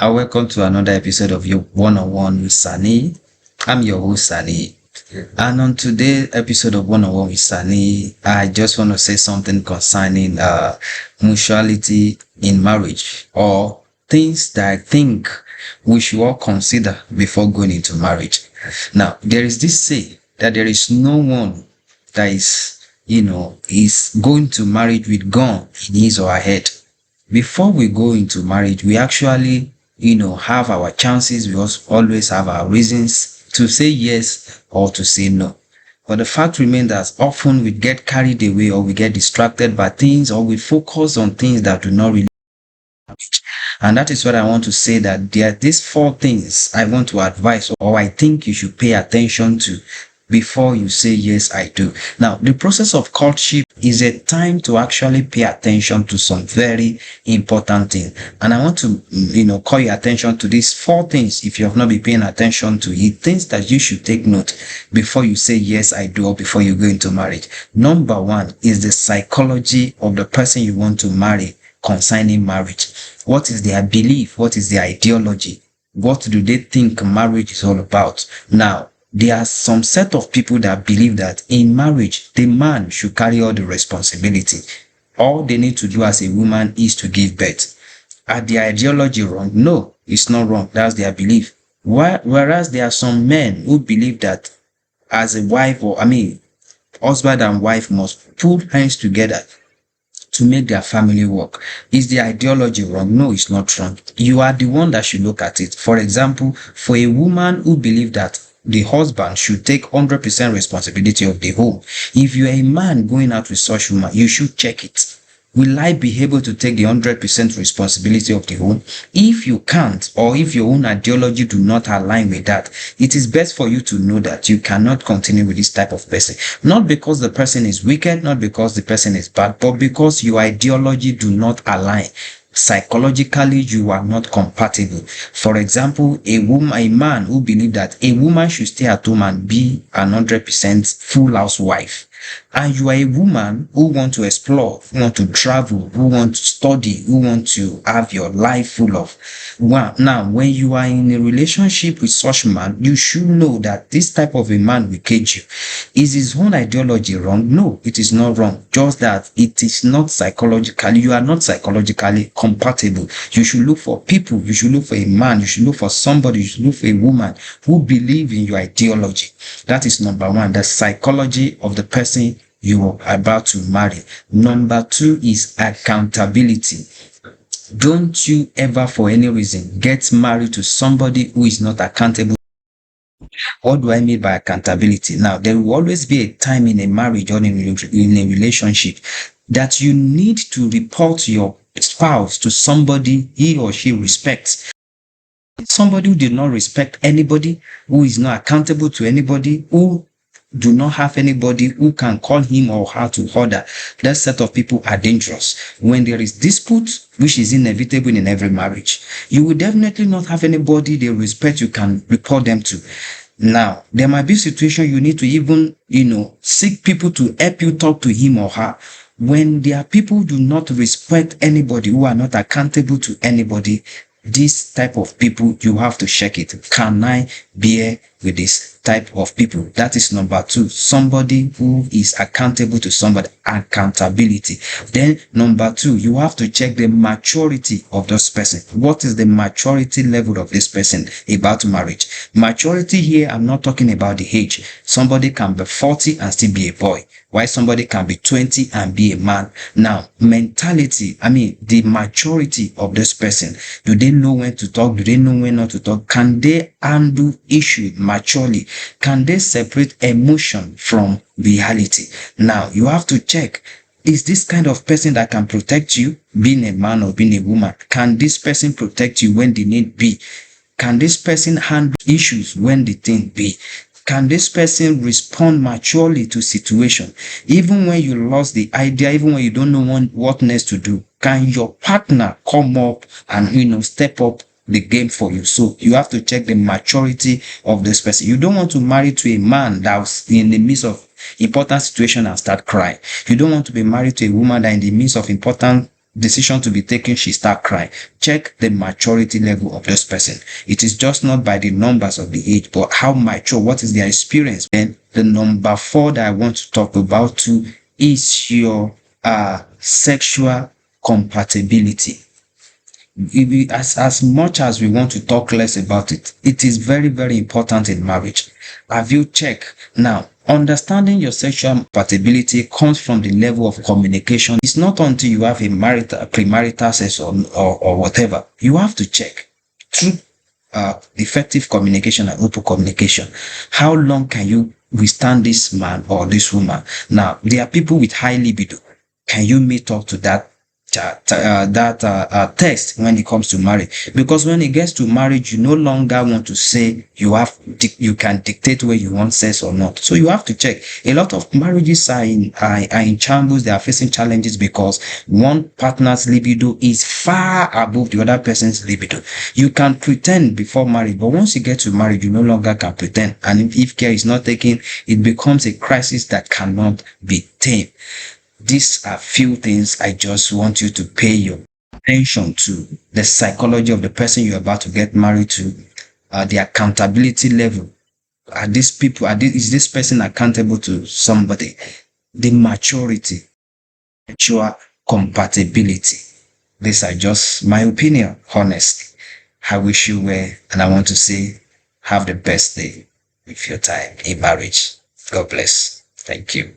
Welcome to another episode of your one-on-one with Sirniyi. I'm your host Sirniyi, and on today's episode of one-on-one with Sirniyi, I just want to say something concerning mutuality in marriage, or things that I think we should all consider before going into marriage. Now, there is this say that there is no one that is going to marriage with gun in his or her head. Before we go into marriage, we actually have our chances. We also always have our reasons to say yes or to say no. But the fact remains that often we get carried away, or we get distracted by things, or we focus on things that do not really. And that is what I want to say, that there are these four things I want to advise, or I think you should pay attention to before you say yes I do. Now, the process of courtship is a time to actually pay attention to some very important things, and I want to call your attention to these four things. If you have not been paying attention to it, things that you should take note before you say yes I do, or before you go into marriage. Number one is the psychology of the person you want to marry concerning marriage. What is their belief? What is their ideology? What do they think marriage is all about? Now, there are some set of people that believe that in marriage, the man should carry all the responsibility. All they need to do as a woman is to give birth. Are their ideology wrong? No, it's not wrong. That's their belief. Whereas there are some men who believe that as a wife, husband and wife must put hands together to make their family work. Is the ideology wrong? No, it's not wrong. You are the one that should look at it. For example, for a woman who believes that the husband should take 100% responsibility of the home, if you are a man going out with such woman, you should check it. Will I be able to take the 100% responsibility of the home? If you can't, or if your own ideology do not align with that, it is best for you to know that you cannot continue with this type of person. Not because the person is wicked, not because the person is bad, but because your ideology do not align. Psychologically, you are not compatible. For example, a man who believes that a woman should stay at home and be 100% full housewife, and you are a woman who want to explore, who want to travel, who want to study, who want to have your life full of. Well, now, when you are in a relationship with such a man, you should know that this type of a man will cage you. Is his own ideology wrong? No, it is not wrong. Just that it is not psychologically, you are not psychologically compatible. You should look for people, you should look for a man, you should look for somebody, you should look for a woman who believe in your ideology. That is number one, the psychology of the person you are about to marry. Number two is accountability. Don't you ever, for any reason, get married to somebody who is not accountable. What do I mean by accountability? Now, there will always be a time in a marriage or in a relationship that you need to report your spouse to somebody he or she respects. Somebody who did not respect anybody, who is not accountable to anybody, who do not have anybody who can call him or her to order, that set of people are dangerous. When there is dispute, which is inevitable in every marriage, you will definitely not have anybody they respect you can report them to. Now, there might be a situation you need to even, seek people to help you talk to him or her. When there are people who do not respect anybody, who are not accountable to anybody, this type of people, you have to check it. Can I bear with this type of people? That is number two. Somebody who is accountable to somebody. Accountability. Then number two, you have to check the maturity of this person. What is the maturity level of this person about marriage? Maturity here, I'm not talking about the age. Somebody can be 40 and still be a boy, while somebody can be 20 and be a man. Now, mentality, the maturity of this person. Do they know when to talk? Do they know when not to talk? Can they handle issue maturely? Can they separate emotion from reality? Now, you have to check, is this kind of person that can protect you, being a man or being a woman? Can this person protect you when the need be? Can this person handle issues when the thing be? Can this person respond maturely to situation? Even when you lost the idea, even when you don't know what next to do, can your partner come up and, step up the game for you? So you have to check the maturity of this person. You don't want to marry to a man that's in the midst of important situation and start crying. You don't want to be married to a woman that in the midst of important decision to be taken, she start crying. Check the maturity level of this person. It is just not by the numbers of the age, but how mature, what is their experience. Then the number 4 that I want to talk about too is your sexual compatibility. As much as we want to talk less about it, it is very, very important in marriage. Have you checked? Now, understanding your sexual compatibility comes from the level of communication. It's not until you have a premarital sex or whatever. You have to check through effective communication and open communication. How long can you withstand this man or this woman? Now, there are people with high libido. Can you meet up to that test when it comes to marriage? Because when it gets to marriage, you no longer want to say you can dictate where you want sex or not. So you have to check. A lot of marriages are in shambles. They are facing challenges because one partner's libido is far above the other person's libido. You can pretend before marriage, but once you get to marriage, you no longer can pretend. And if care is not taken, it becomes a crisis that cannot be tamed. These are few things I just want you to pay your attention to. The psychology of the person you're about to get married to, the accountability level. Is this person accountable to somebody? The maturity, sexual compatibility. These are just my opinion, honestly. I wish you well, and I want to say, have the best day with your time in marriage. God bless. Thank you.